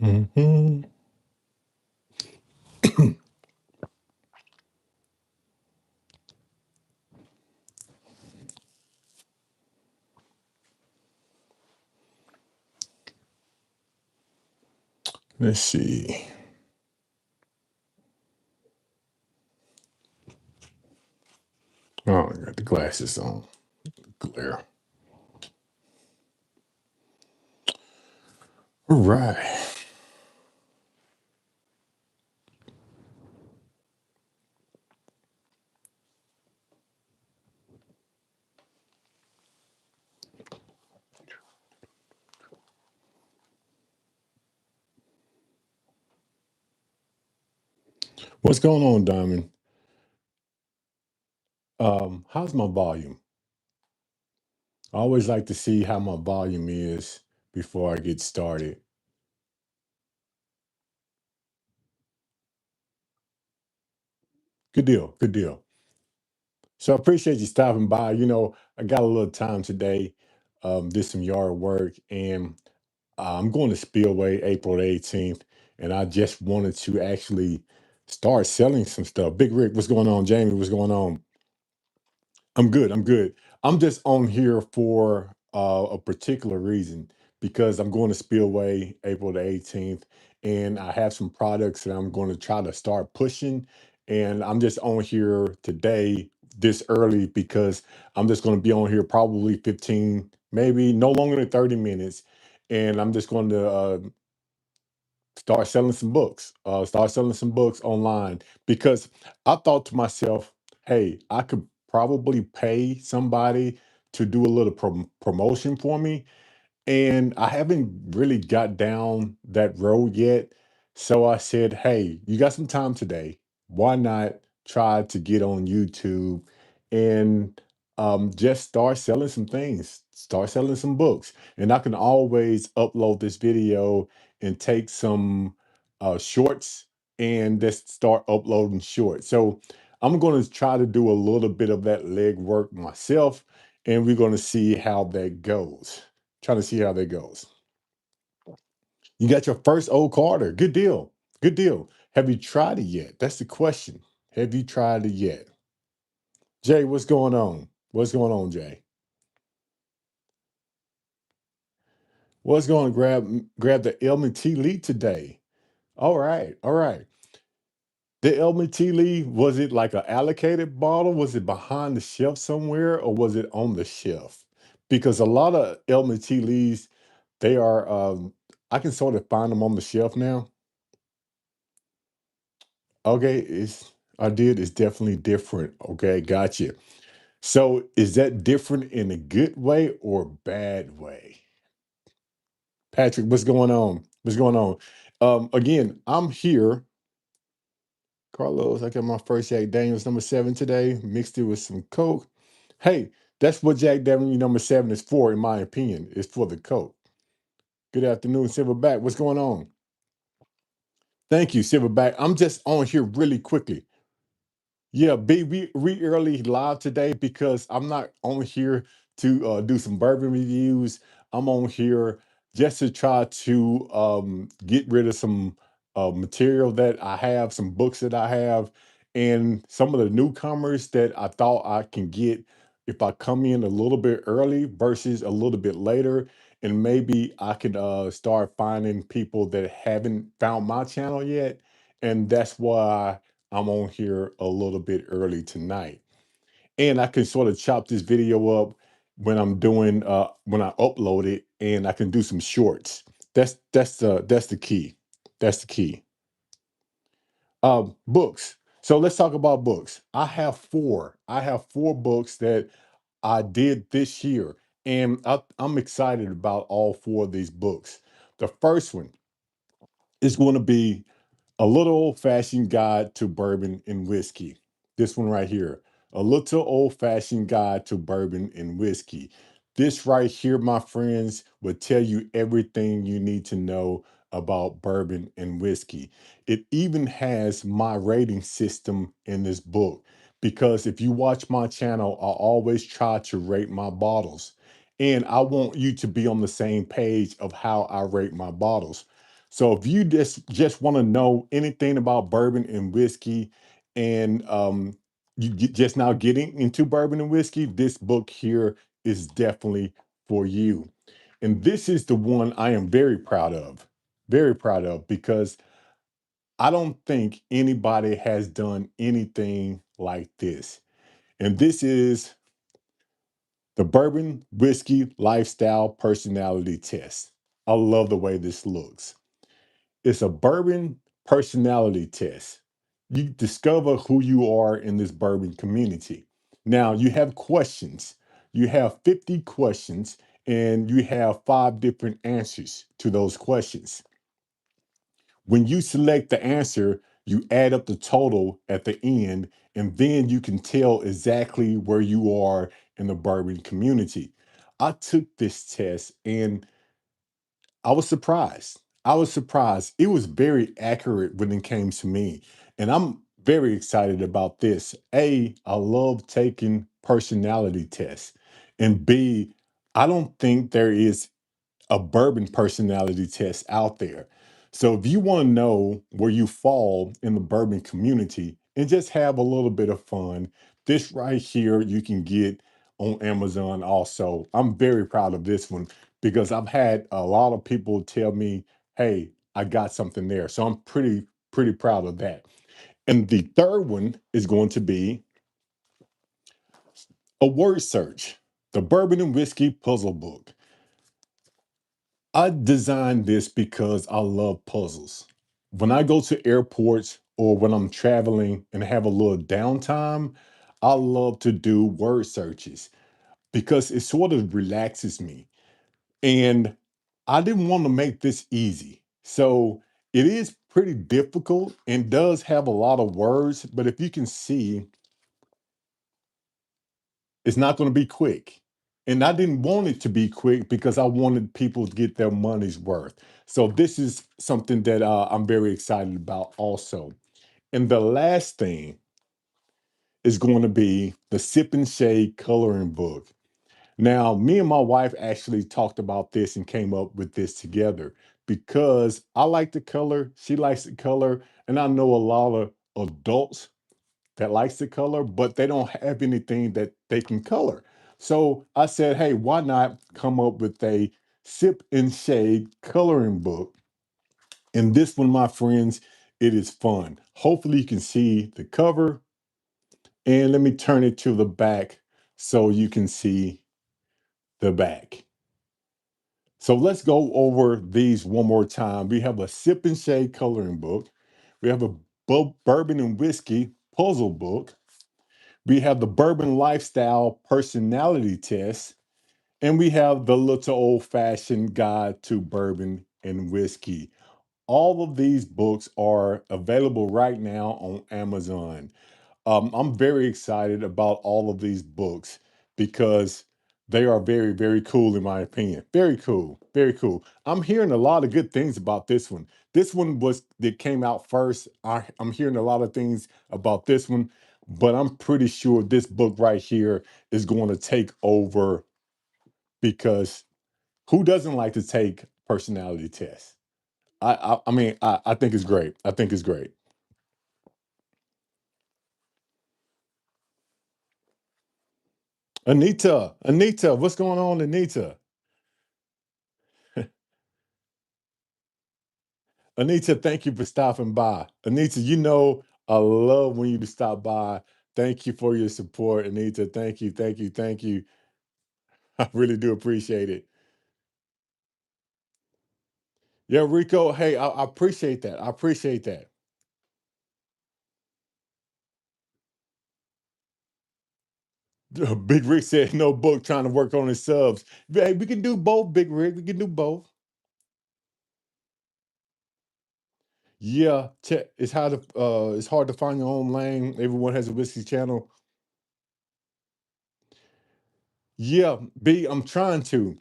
Mhm. Let's see. Oh, I got the glasses on. Glare. All right. What's going on, Diamond? How's my volume? I always like to see how my volume is before I get started. Good deal. Good deal. So I appreciate you stopping by. I got a little time today. Did some yard work, and I'm going to Spillway April the 18th, and I just wanted to actually start selling some stuff. Big Rick, what's going on? Jamie, what's going on? I'm good. I'm good. I'm just on here for a particular reason because I'm going to Spillway April the 18th, and I have some products that I'm going to try to start pushing. And I'm just on here today this early because I'm just going to be on here probably 15, maybe no longer than 30 minutes. And I'm just going to start selling some books online because I thought to myself, hey, I could probably pay somebody to do a little promotion for me, and I haven't really got down that road yet. So I said, hey, you got some time today. Why not try to get on YouTube and just start selling some things, start selling some books? And I can always upload this video and take some shorts and just start uploading shorts. So I'm going to try to do a little bit of that leg work myself, and we're going to see how that goes. Trying to see how that goes. You got your first old Carter. Good deal. Good deal. Have you tried it yet? That's the question. Have you tried it yet? Jay, what's going on? What's going on, Jay? What's going to grab the LMT lead today? All right. All right. The LMT lead, was it like an allocated bottle? Was it behind the shelf somewhere or was it on the shelf? Because a lot of LMT leads, they are I can sort of find them on the shelf now. Okay, it's definitely different. Okay, gotcha. So is that different in a good way or bad way? Patrick, what's going on? What's going on? Again, I'm here. Carlos, I got my first Jack Daniels number 7 today, mixed it with some Coke. Hey, that's what Jack Daniels number 7 is for, in my opinion. It's for the Coke. Good afternoon, Silverback. What's going on? Thank you, Silverback. I'm just on here really quickly. Yeah, we early live today because I'm not on here to do some bourbon reviews. I'm on here just to try to get rid of some material that I have, some books that I have, and some of the newcomers that I thought I can get if I come in a little bit early versus a little bit later. And maybe I could start finding people that haven't found my channel yet. And that's why I'm on here a little bit early tonight. And I can sort of chop this video up when I'm doing when I upload it, and I can do some shorts. That's the key. That's the key. Books. So let's talk about books. I have four. I have four books that I did this year, and I'm excited about all four of these books. The first one is going to be A Little Old Fashioned Guide to Bourbon and Whiskey. This one right here. A Little Old Fashioned Guide to Bourbon and Whiskey. This right here, my friends, will tell you everything you need to know about bourbon and whiskey. It even has my rating system in this book because if you watch my channel, I always try to rate my bottles. And I want you to be on the same page of how I rate my bottles. So if you just want to know anything about bourbon and whiskey, and just now getting into bourbon and whiskey, this book here is definitely for you. And this is the one I am very proud of, because I don't think anybody has done anything like this. And this is the Bourbon Whiskey Lifestyle Personality Test. I love the way this looks. It's a bourbon personality test. You discover who you are in this bourbon community. Now, you have questions. You have 50 questions, and you have five different answers to those questions. When you select the answer, you add up the total at the end, and then you can tell exactly where you are in the bourbon community. I took this test and I was surprised. I was surprised. It was very accurate when it came to me. And I'm very excited about this. A, I love taking personality tests. And B, I don't think there is a bourbon personality test out there. So if you want to know where you fall in the bourbon community and just have a little bit of fun, this right here you can get on Amazon also. I'm very proud of this one because I've had a lot of people tell me, "Hey, I got something there." So I'm pretty proud of that. And the third one is going to be a word search, the Bourbon and Whiskey Puzzle Book. I designed this because I love puzzles. When I go to airports or when I'm traveling and have a little downtime, I love to do word searches because it sort of relaxes me. And I didn't want to make this easy. So it is pretty difficult and does have a lot of words, but if you can see, it's not going to be quick. And I didn't want it to be quick because I wanted people to get their money's worth. So this is something that I'm very excited about also. And the last thing is going to be the Sip and Shade coloring book. Now, me and my wife actually talked about this and came up with this together because I like the color, she likes the color, and I know a lot of adults that likes to color, but they don't have anything that they can color. So I said, hey, why not come up with a sip and shade coloring book? And this one, my friends, it is fun. Hopefully you can see the cover. And let me turn it to the back so you can see the back. So let's go over these one more time. We have a sip and shade coloring book. We have a bourbon and whiskey puzzle book. We have the Bourbon Lifestyle Personality Test, and we have the Little Old Fashioned Guide to Bourbon and Whiskey. All of these books are available right now on Amazon. I'm very excited about all of these books because they are very cool, in my opinion. Very cool, very cool. I'm hearing a lot of good things about this one. This one was that came out first. I'm hearing a lot of things about this one, but I'm pretty sure this book right here is going to take over because who doesn't like to take personality tests? I mean, I think it's great. I think it's great. Anita, what's going on, Anita? Anita, thank you for stopping by. Anita, you know I love when you stop by. Thank you for your support, Anita. Thank you. I really do appreciate it. Yeah, Rico, hey, I appreciate that. I appreciate that. Big Rick said no book trying to work on his subs. Hey, we can do both, Big Rick. We can do both. Yeah, it's hard to find your own lane. Everyone has a whiskey channel. Yeah, B, I'm trying to.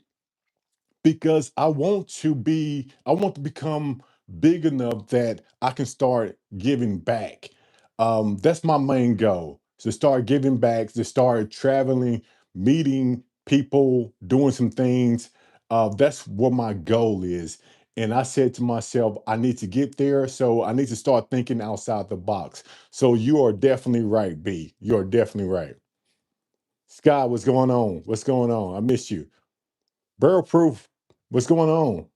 Because I want to become big enough that I can start giving back. That's my main goal, to start giving back, to start traveling, meeting people, doing some things. That's what my goal is. And I said to myself, I need to get there. So I need to start thinking outside the box. So you are definitely right, B. You are definitely right. Scott, what's going on? What's going on? I miss you. Barrel proof, what's going on?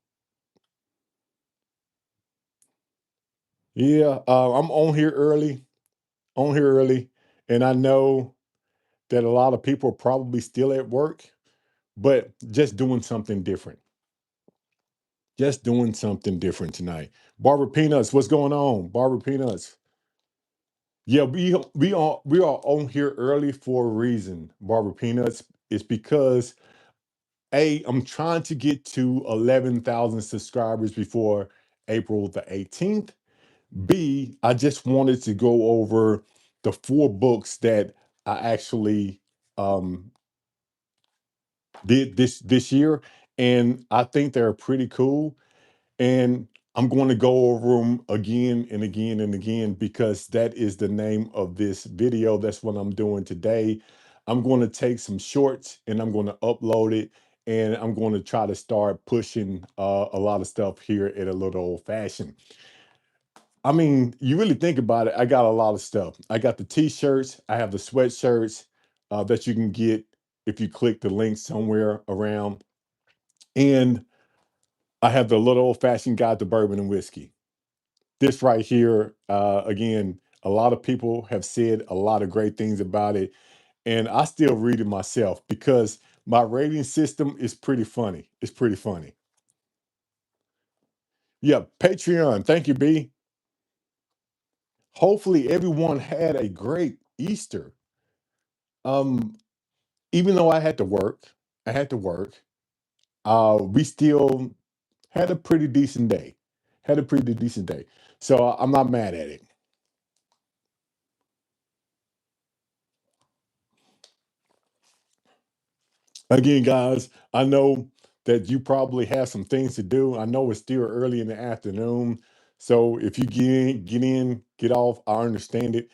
Yeah, I'm on here early, and I know that a lot of people are probably still at work, but just doing something different. Just doing something different tonight. Barbara Peanuts, what's going on? Barbara Peanuts. Yeah, we are on here early for a reason, Barbara Peanuts. It's because I'm trying to get to 11,000 subscribers before April the 18th. B, I just wanted to go over the four books that I actually um, did this year, and I think they're pretty cool. And I'm going to go over them again and again and again because that is the name of this video. That's what I'm doing today. I'm going to take some shorts and I'm going to upload it, and I'm going to try to start pushing a lot of stuff here at a little old fashioned. I mean, you really think about it, I got a lot of stuff. I got the t-shirts, I have the sweatshirts that you can get if you click the link somewhere around. And I have the little old fashioned guide to bourbon and whiskey. This right here, again, a lot of people have said a lot of great things about it. And I still read it myself because my rating system is pretty funny. It's pretty funny. Yeah, Patreon. Thank you, B. Hopefully everyone had a great Easter. Um, Even though I had to work, we still had a pretty decent day. Had a pretty decent day. So I'm not mad at it. Again, guys, I know that you probably have some things to do. I know it's still early in the afternoon. So if you get off, I understand it.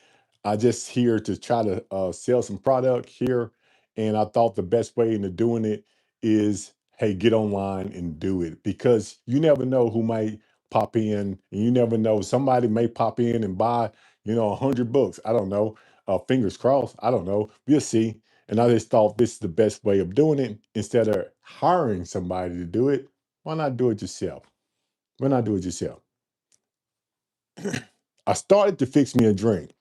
I just here to try to sell some product here. And I thought the best way into doing it is, hey, get online and do it because you never know who might pop in, and you never know, somebody may pop in and buy, 100 books. I don't know. Fingers crossed. I don't know. We'll see. And I just thought this is the best way of doing it. Instead of hiring somebody to do it, why not do it yourself? Why not do it yourself? I started to fix me a drink.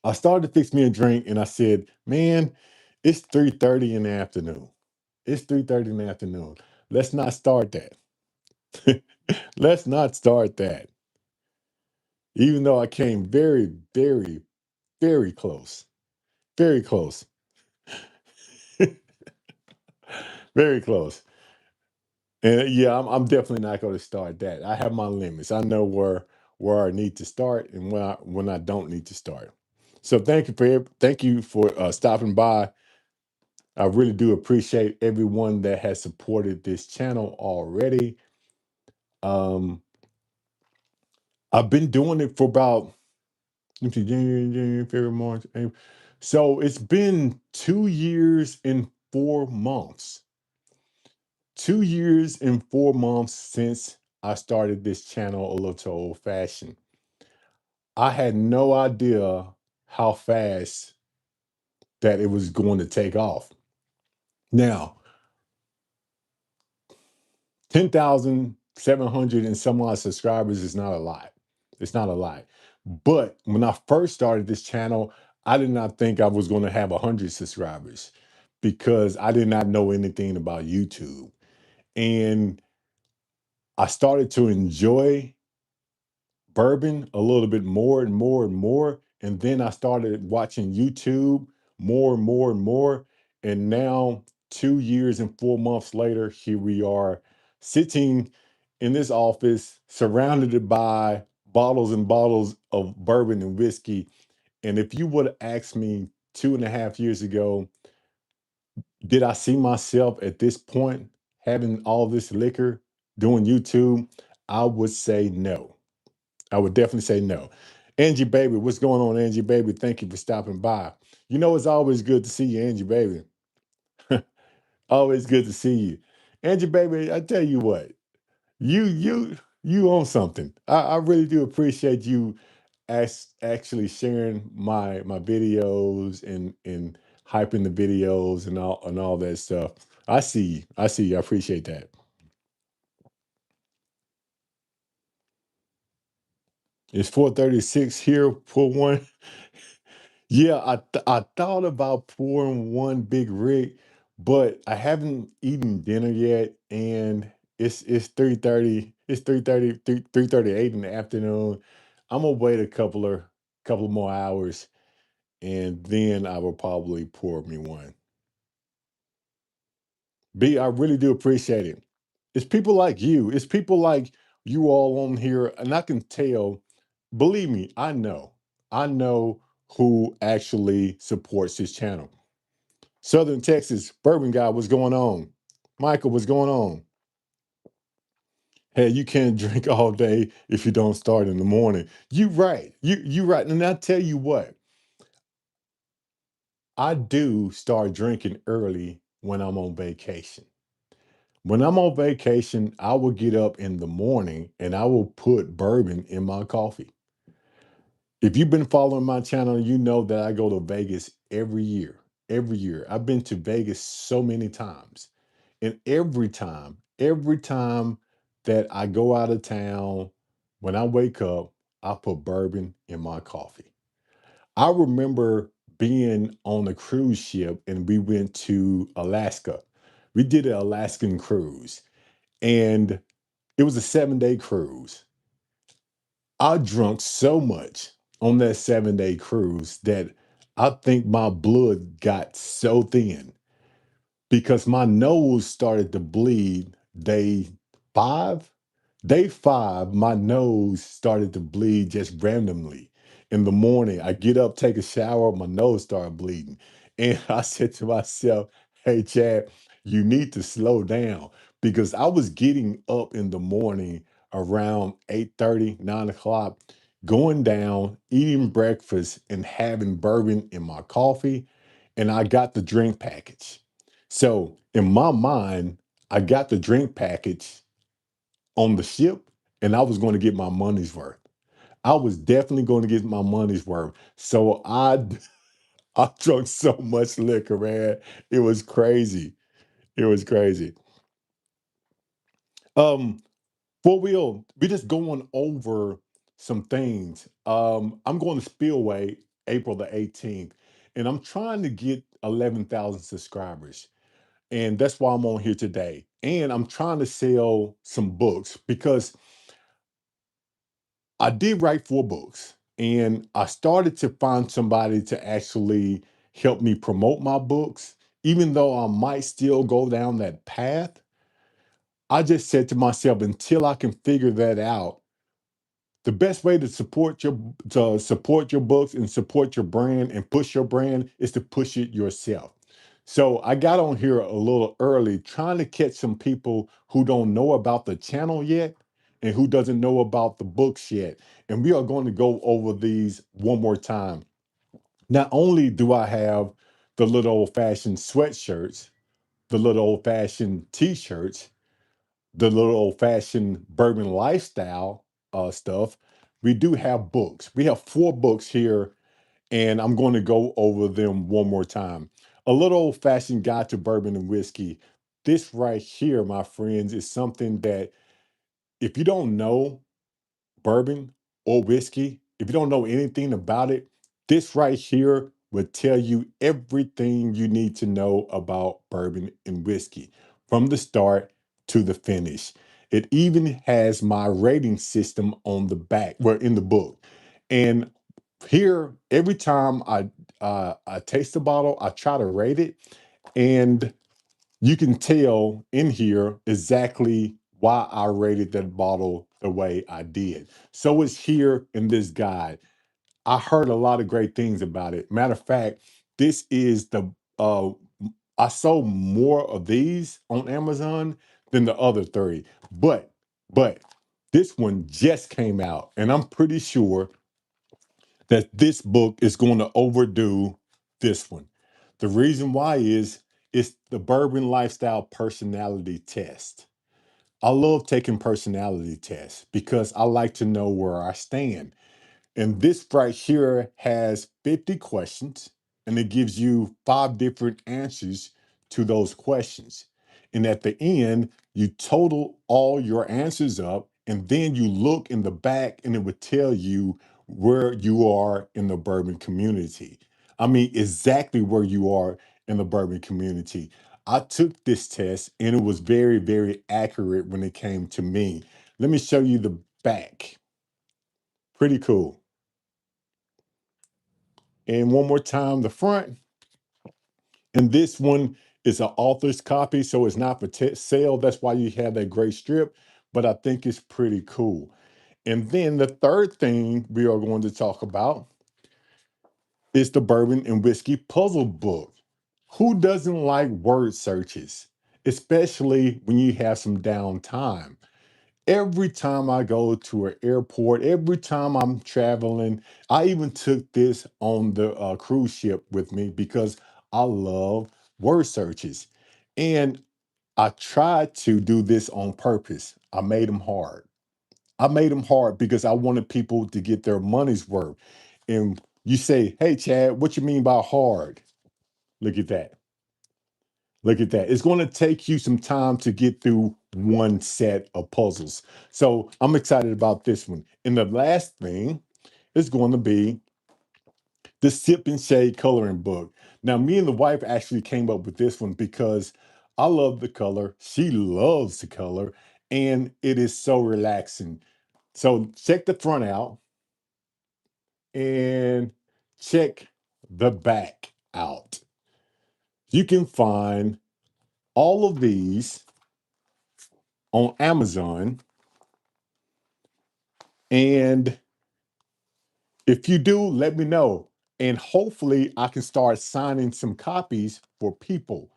I started to fix me a drink and I said, man, it's 3:30 in the afternoon. It's 3:30 in the afternoon. Let's not start that. Let's not start that. Even though I came very, very, very close. Very close. Very close. And yeah, I'm definitely not going to start that. I have my limits. I know where I need to start and when I don't need to start. So thank you for stopping by. I really do appreciate everyone that has supported this channel already. Um, I've been doing it for about, let me see, January, February, March, April. So it's been 2 years and 4 months. 2 years and 4 months since I started this channel a little old fashioned. I had no idea how fast that it was going to take off. Now, 10,700 and some odd subscribers is not a lot. It's not a lot. But when I first started this channel, I did not think I was going to have 100 subscribers because I did not know anything about YouTube. And I started to enjoy bourbon a little bit more and more and more. And then I started watching YouTube more and more and more. And now, 2 years and 4 months later, here we are sitting in this office surrounded by bottles and bottles of bourbon and whiskey. And if you would have asked me 2.5 years ago, did I see myself at this point having all this liquor doing YouTube? I would say no. I would definitely say no. Angie Baby, what's going on, Angie Baby? Thank you for stopping by. You know, it's always good to see you, Angie Baby. Always good to see you. Angie Baby, I tell you what, You own something. I really do appreciate you actually sharing my videos and hyping the videos and all that stuff. I see you. I see you. I appreciate that. It's 4:36 here for one. Yeah, I thought about pouring one big rig, but I haven't eaten dinner yet, and it's 3:30. It's 3:38 in the afternoon. I'm gonna wait a couple of more hours, and then I will probably pour me one. B, I really do appreciate it. It's people like you. It's people like you all on here, and I can tell. Believe me, I know. I know who actually supports this channel. Southern Texas, Bourbon Guy, what's going on? Michael, what's going on? Hey, you can't drink all day if you don't start in the morning. You right. You right. And I tell you what, I do start drinking early when I'm on vacation. When I'm on vacation, I will get up in the morning and I will put bourbon in my coffee. If you've been following my channel, you know that I go to Vegas every year. Every year. I've been to Vegas so many times. And every time that I go out of town, when I wake up, I put bourbon in my coffee. I remember being on a cruise ship and we went to Alaska. We did an Alaskan cruise and it was a 7 day cruise. I drunk so much on that 7 day cruise that I think my blood got so thin because my nose started to bleed day 5. Day 5, my nose started to bleed just randomly. In the morning, I get up, take a shower, my nose started bleeding. And I said to myself, hey, Chad, you need to slow down because I was getting up in the morning around 8:30, 9 o'clock, going down, eating breakfast, and having bourbon in my coffee. And I got the drink package. So in my mind, I got the drink package on the ship and I was going to get my money's worth. I was definitely going to get my money's worth. So I drank so much liquor, man. It was crazy. It was crazy. Um, for real, we just going over some things. I'm going to Spillway April the 18th, and I'm trying to get 11,000 subscribers. And that's why I'm on here today. And I'm trying to sell some books because I did write 4 books and I started to find somebody to actually help me promote my books. Even though I might still go down that path, I just said to myself, until I can figure that out, the best way to support your books and support your brand and push your brand is to push it yourself. So I got on here a little early trying to catch some people who don't know about the channel yet and who doesn't know about the books yet. And we are going to go over these one more time. Not only do I have the little old fashioned sweatshirts, the little old fashioned t-shirts, the little old fashioned bourbon lifestyle stuff, we do have books. We have 4 books here, and I'm going to go over them one more time. A little old fashioned guide to bourbon and whiskey. This right here, my friends, is something that if you don't know bourbon or whiskey, if you don't know anything about it, this right here will tell you everything you need to know about bourbon and whiskey from the start to the finish. It even has my rating system on the back, well, in the book. And here, every time I taste the bottle, I try to rate it, and you can tell in here exactly why I rated that bottle the way I did. So it's here in this guide. I heard a lot of great things about it. Matter of fact, this is the I sold more of these on Amazon than the other 30. But this one just came out, and I'm pretty sure that this book is going to overdo this one. The reason why is it's the Bourbon Lifestyle Personality Test. I love taking personality tests because I like to know where I stand. And this right here has 50 questions, and it gives you five different answers to those questions. And at the end, you total all your answers up, and then you look in the back, and it would tell you where you are in the bourbon community. I mean, exactly where you are in the bourbon community. I took this test, and it was very, very accurate when it came to me. Let me show you the back. Pretty cool. And one more time, the front. And this one is an author's copy, so it's not for sale. That's why you have that gray strip, but I think it's pretty cool. And then the third thing we are going to talk about is the Bourbon and Whiskey Puzzle Book. Who doesn't like word searches, especially when you have some downtime? Every time I go to an airport, every time I'm traveling, I even took this on the cruise ship with me because I love word searches. And I tried to do this on purpose. I made them hard. I made them hard because I wanted people to get their money's worth. And you say, hey, Chad, what you mean by hard? Look at that. Look at that. It's going to take you some time to get through one set of puzzles. So I'm excited about this one. And the last thing is going to be the Sip and Shade coloring book. Now, me and the wife actually came up with this one because I love the color. She loves the color, and it is so relaxing. So check the front out and check the back out. You can find all of these on Amazon. And if you do, let me know. And hopefully, I can start signing some copies for people.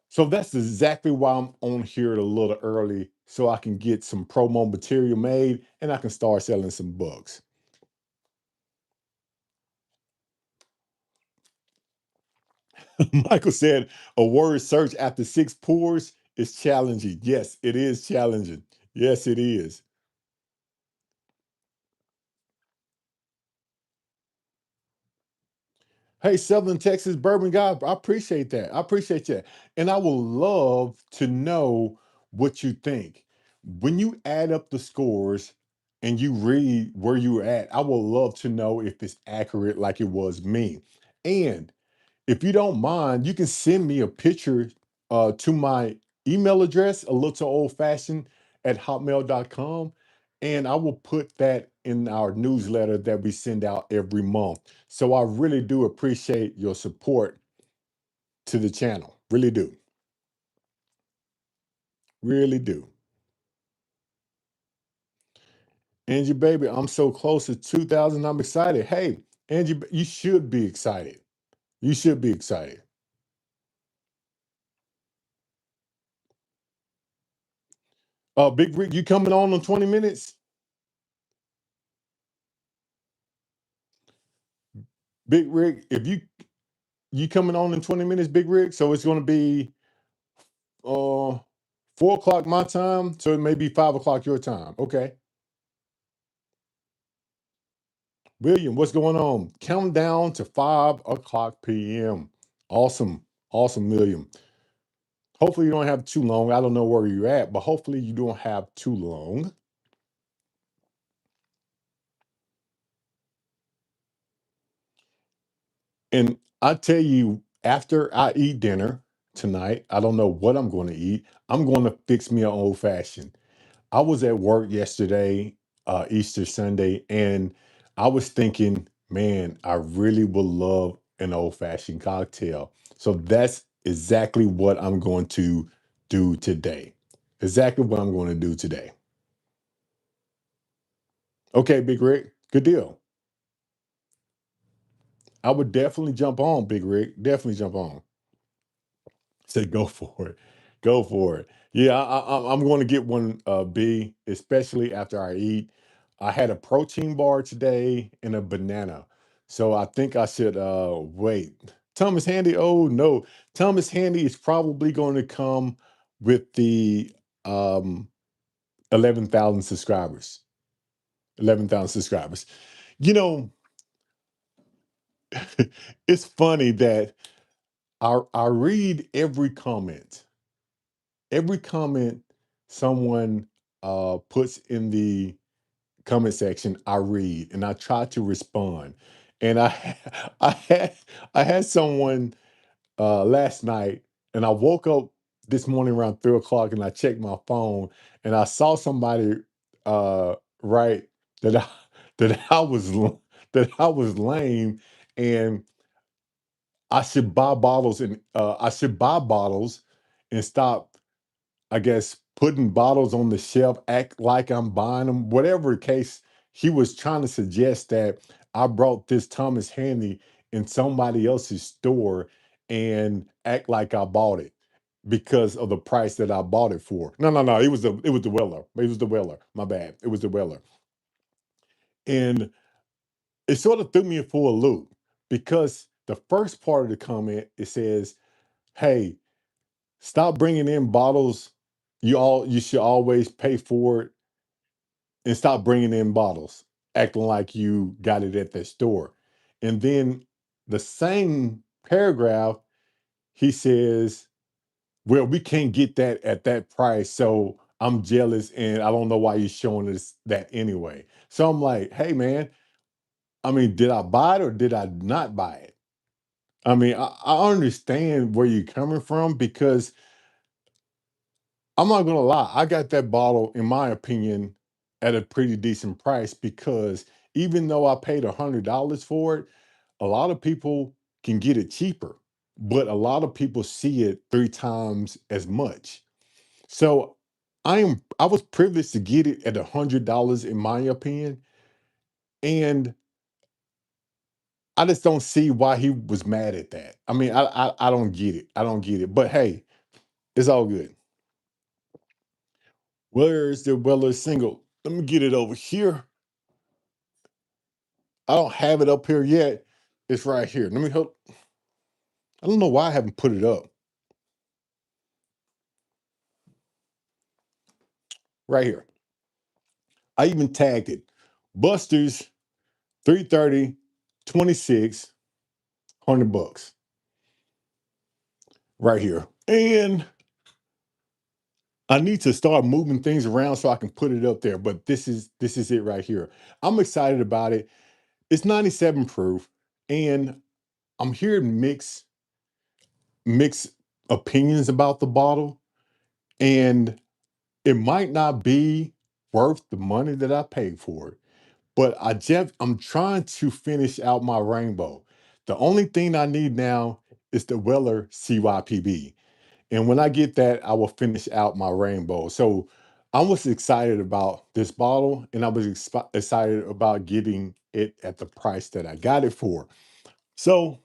So that's exactly why I'm on here a little early so I can get some promo material made and I can start selling some books. Michael said a word search after six pours is challenging. Yes, it is challenging. Yes, it is. Hey, Southern Texas bourbon guy, I appreciate that. I appreciate that. And I would love to know what you think. When you add up the scores and you read where you're at, I would love to know if it's accurate like it was me. And if you don't mind, you can send me a picture to my email address, a little old fashioned at hotmail.com. And I will put that in our newsletter that we send out every month. So I really do appreciate your support to the channel. Really do. Really do. Angie, baby, I'm so close to 2,000. I'm excited. Hey, Angie, you should be excited. You should be excited. Big Rick, you coming on in 20 minutes? Big Rick, if you coming on in 20 minutes, Big Rick. So it's going to be uh 4 o'clock my time. So it may be 5 o'clock your time. Okay. William, what's going on? Countdown to 5 o'clock p.m. Awesome. Awesome, William. Hopefully you don't have too long. I don't know where you're at, but hopefully you don't have too long. And I tell you, after I eat dinner tonight, I don't know what I'm going to eat. I'm going to fix me an old fashioned. I was at work yesterday, Easter Sunday, and I was thinking, man, I really would love an old fashioned cocktail. So that's exactly what I'm going to do today. Exactly what I'm going to do today. Okay, Big Rick, good deal. I would definitely jump on, Big Rick. Definitely jump on. Say go for it. Go for it. Yeah, I'm going to get one B, especially after I eat. I had a protein bar today and a banana. So I think I should wait. Thomas Handy, oh no. Thomas Handy is probably going to come with the um 11,000 subscribers. 11,000 subscribers. You know, it's funny that I read every comment. Every comment someone puts in the comment section, I read and I try to respond. And I had I had someone last night, and I woke up this morning around 3 o'clock, and I checked my phone, and I saw somebody write that that I was that I was lame, and I should buy bottles, and I should buy bottles and stop, I guess, putting bottles on the shelf, act like I'm buying them, whatever the case. He was trying to suggest that I brought this Thomas Handy in somebody else's store and act like I bought it because of the price that I bought it for. No, no, no. It was the Weller. It was the Weller. My bad. It was the Weller. And it sort of threw me for a loop because the first part of the comment, it says, "Hey, stop bringing in bottles. You should always pay for it, and stop bringing in bottles, acting like you got it at the store." And then the same paragraph, he says, "Well, we can't get that at that price, so I'm jealous, and I don't know why you're showing us that anyway." So I'm like, "Hey, man, I mean, did I buy it or did I not buy it?" I mean, I understand where you're coming from because I'm not gonna lie, I got that bottle, in my opinion, at a pretty decent price because even though I paid $100 for it, a lot of people can get it cheaper, but a lot of people see it 3 times as much. So I was privileged to get it at $100 in my opinion, and I just don't see why he was mad at that. I mean, I don't get it. I don't get it. But hey, it's all good. Where's the Weller single? Let me get it over here. I don't have it up here yet. It's right here. Let me help. I don't know why I haven't put it up. Right here. I even tagged it. Busters 330, 26, $100 right here. And I need to start moving things around so I can put it up there. But this is it right here. I'm excited about it. It's 97 proof, and I'm hearing mixed opinions about the bottle, and it might not be worth the money that I paid for it. But I'm trying to finish out my rainbow. The only thing I need now is the Weller CYPB. And when I get that, I will finish out my rainbow. So I was excited about this bottle, and I was excited about getting it at the price that I got it for. So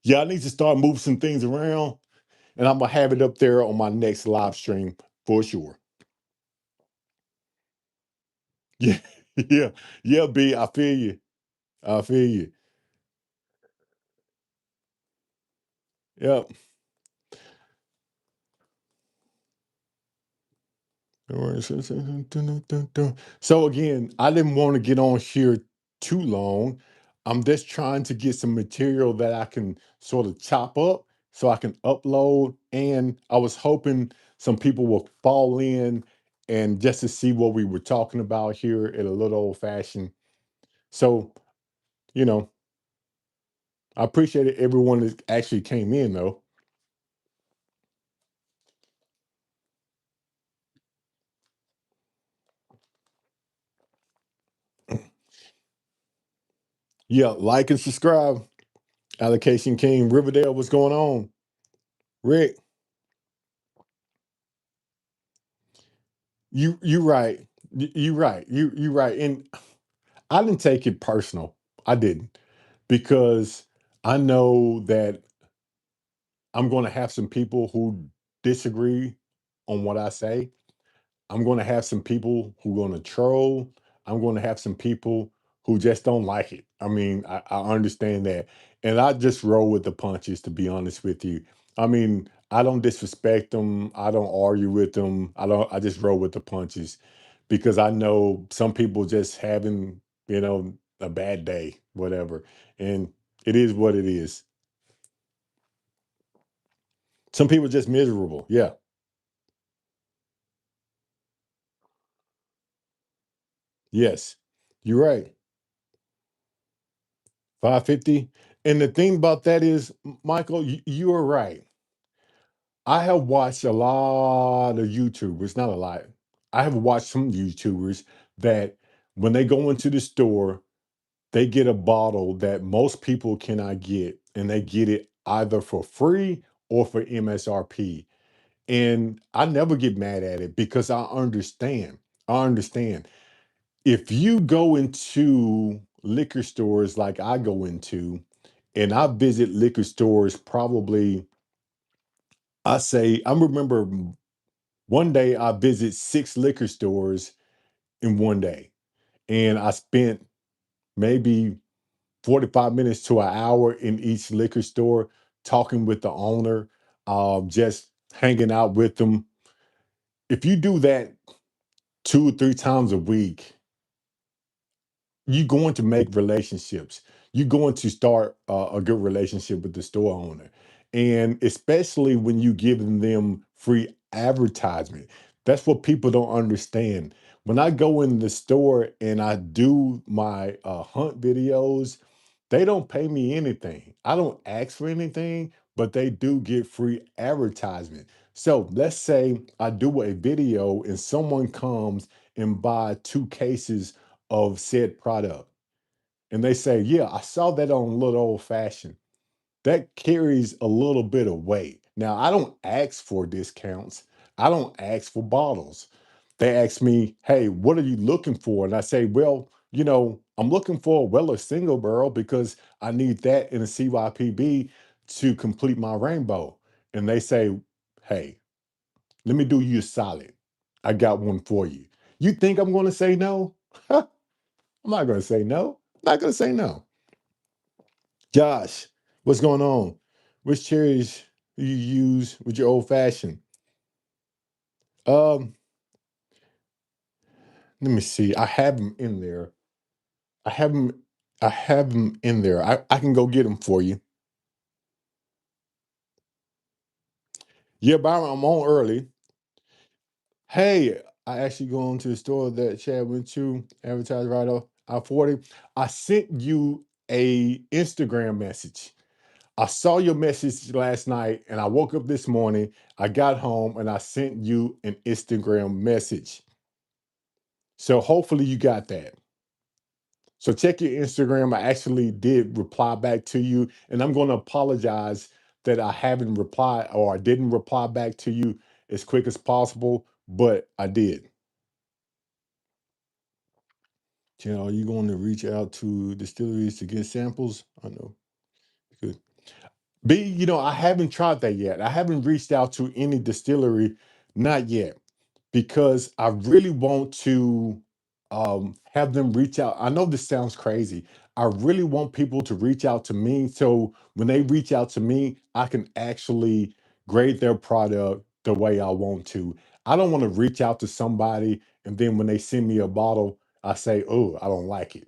yeah, I need to start moving some things around, and I'm gonna have it up there on my next live stream for sure. Yeah, yeah, yeah, B. I feel you. I feel you. Yep. So again, I didn't want to get on here too long. I'm just trying to get some material that I can sort of chop up so I can upload. And I was hoping some people will fall in and just to see what we were talking about here at a little old fashioned. So, you know, I appreciated everyone that actually came in though. Yeah, like and subscribe. Allocation King, Riverdale, what's going on? Rick, you right. You right. You right. And I didn't take it personal. I didn't because I know that I'm going to have some people who disagree on what I say. I'm going to have some people who are going to troll. I'm going to have some people who just don't like it. I mean, I understand that. And I just roll with the punches, to be honest with you. I mean, I don't disrespect them. I don't argue with them. I just roll with the punches because I know some people just having, a bad day, whatever. And it is what it is. Some people just miserable. Yeah. Yes. You're right. 550. And the thing about that is, Michael, you are right. I have watched a lot of YouTubers, not a lot. I have watched some YouTubers that when they go into the store, they get a bottle that most people cannot get, and they get it either for free or for MSRP. And I never get mad at it because I understand. I understand. If you go into liquor stores like I go into, and I visit liquor stores probably, I say, I remember one day I visit 6 liquor stores in one day, and I spent maybe 45 minutes to an hour in each liquor store talking with the owner, just hanging out with them. If you do that 2 or 3 times a week, you're going to make relationships. You're going to start a good relationship with the store owner. And especially when you giving them free advertisement. That's what people don't understand. When I go in the store and I do my hunt videos, they don't pay me anything. I don't ask for anything, but they do get free advertisement. So let's say I do a video and someone comes and buy 2 cases of said product. And they say, yeah, I saw that on Little Old Fashioned. That carries a little bit of weight. Now, I don't ask for discounts. I don't ask for bottles. They ask me, hey, what are you looking for? And I say, well, I'm looking for a Weller single barrel because I need that in a CYPB to complete my rainbow. And they say, hey, let me do you a solid. I got one for you. You think I'm going to say no? I'm not going to say no. Not going to say no. Josh, what's going on? Which cherries do you use with your old fashioned? Um, Let me see. I have them in there. I have them. I have them in there. I can go get them for you. Yeah, Byron, I'm on early. Hey, I actually going to the store that Chad went to, advertise right off I-40. I sent you a Instagram message. I saw your message last night and I woke up this morning. I got home and I sent you an Instagram message. So hopefully you got that. So check your Instagram. I actually did reply back to you, and I'm going to apologize that I haven't replied or I didn't reply back to you as quick as possible, but I did. Are you going to reach out to distilleries to get samples? I know. Good. B, I haven't tried that yet. I haven't reached out to any distillery, not yet, because I really want to have them reach out. I know this sounds crazy. I really want people to reach out to me. So when they reach out to me, I can actually grade their product the way I want to. I don't want to reach out to somebody and then when they send me a bottle, I say, oh, I don't like it.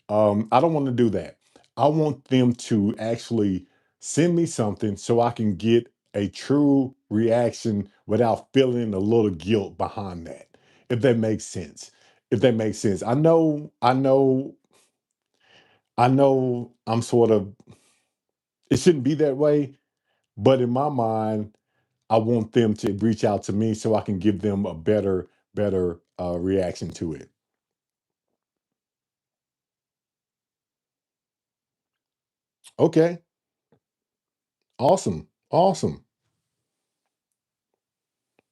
I don't want to do that. I want them to actually send me something so I can get a true reaction without feeling a little guilt behind that. If that makes sense. If that makes sense. I know I'm sort of it shouldn't be that way, but in my mind, I want them to reach out to me so I can give them a better reaction to it. Okay. Awesome. Awesome.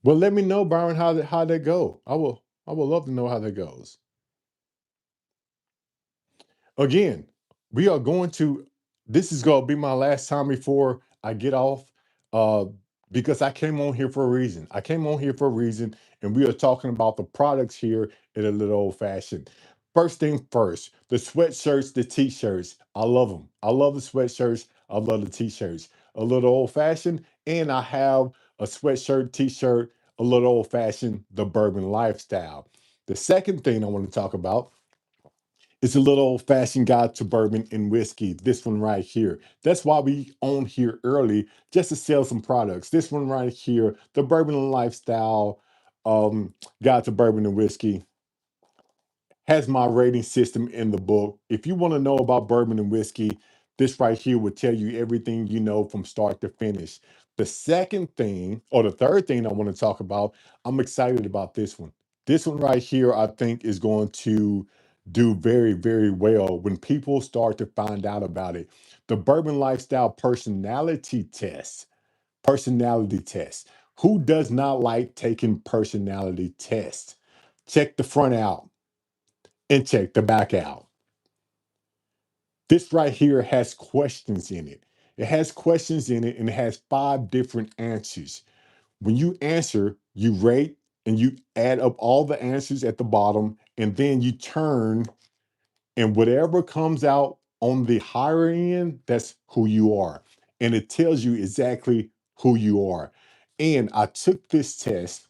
Well, let me know, Byron, how that go. I will love to know how that goes. Again, we are going to. This is going to be my last time before I get off, uh, because I came on here for a reason. I came on here for a reason, and we are talking about the products here at a little old fashioned. First thing first, the sweatshirts, the t-shirts. I love them. I love the sweatshirts. I love the t-shirts. A little old fashioned. And I have a sweatshirt, t-shirt, a little old fashioned, the bourbon lifestyle. The second thing I want to talk about is a little old fashioned guide to bourbon and whiskey. This one right here. That's why we on here early, just to sell some products. This one right here, the bourbon lifestyle guide to bourbon and whiskey, has my rating system in the book. If you want to know about bourbon and whiskey, this right here will tell you everything you know from start to finish. The second thing, or the third thing I want to talk about, I'm excited about this one. This one right here, I think, is going to do very, very well when people start to find out about it. The Bourbon Lifestyle Personality Test. Personality test. Who does not like taking personality tests? Check the front out and check the back out. This right here has questions in it. It has questions in it and it has 5 different answers. When you answer, you rate and you add up all the answers at the bottom, and then you turn, and whatever comes out on the higher end, that's who you are. And it tells you exactly who you are. And I took this test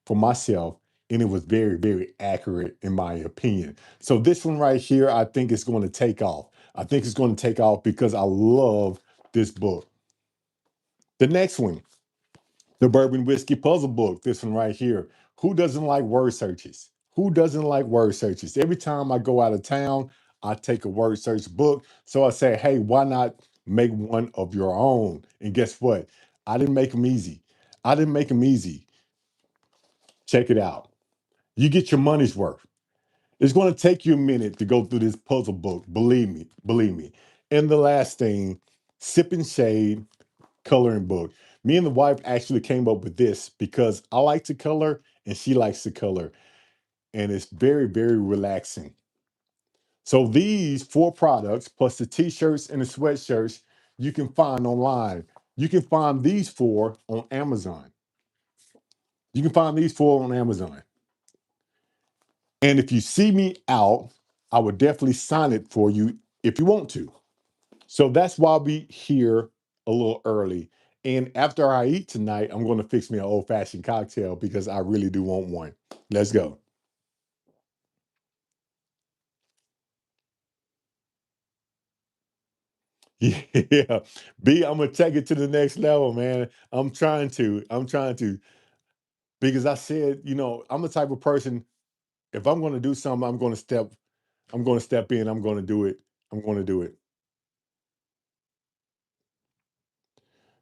for myself, and it was very, very accurate in my opinion. So this one right here, I think is going to take off. I think it's going to take off because I love this book. The next one, the Bourbon Whiskey Puzzle Book, this one right here. Who doesn't like word searches? Who doesn't like word searches? Every time I go out of town, I take a word search book. So I say, hey, why not make one of your own? And guess what? I didn't make them easy. I didn't make them easy. Check it out. You get your money's worth. It's going to take you a minute to go through this puzzle book. Believe me, believe me. And the last thing, Sip and Shade coloring book. Me and the wife actually came up with this because I like to color and she likes to color. And it's very, very relaxing. So these 4 products, plus the t-shirts and the sweatshirts, you can find online. You can find these 4 on Amazon. You can find these 4 on Amazon. And if you see me out, I would definitely sign it for you if you want to. So that's why we here a little early. And after I eat tonight, I'm going to fix me an old fashioned cocktail because I really do want one. Let's go. Yeah. B, I'm going to take it to the next level, man. I'm trying to, because I said, I'm the type of person, if I'm going to do something, I'm going to step in, I'm going to do it. I'm going to do it.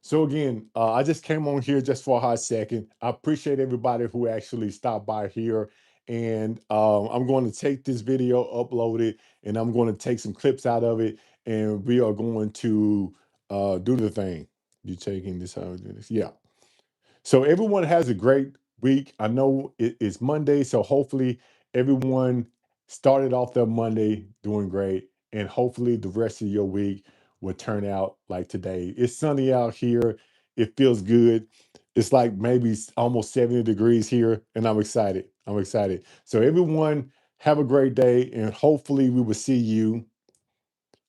So again, I just came on here just for a hot second. I appreciate everybody who actually stopped by here, and I'm going to take this video, upload it, and I'm going to take some clips out of it, and we are going to do the thing. You taking this out? Yeah. So everyone has a great week. I know it's Monday, so hopefully everyone started off their Monday doing great, and hopefully the rest of your week will turn out like today. It's sunny out here. It feels good. It's like maybe almost 70 degrees here, and I'm excited. I'm excited. So everyone have a great day, and hopefully we will see you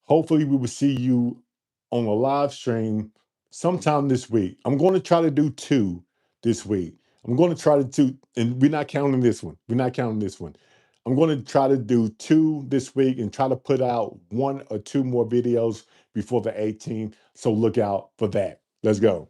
on a live stream sometime this week. I'm going to try to do 2 this week. I'm going to try to do, and we're not counting this one. We're not counting this one. I'm going to try to do 2 this week and try to put out 1 or 2 more videos before the 18th. So look out for that. Let's go.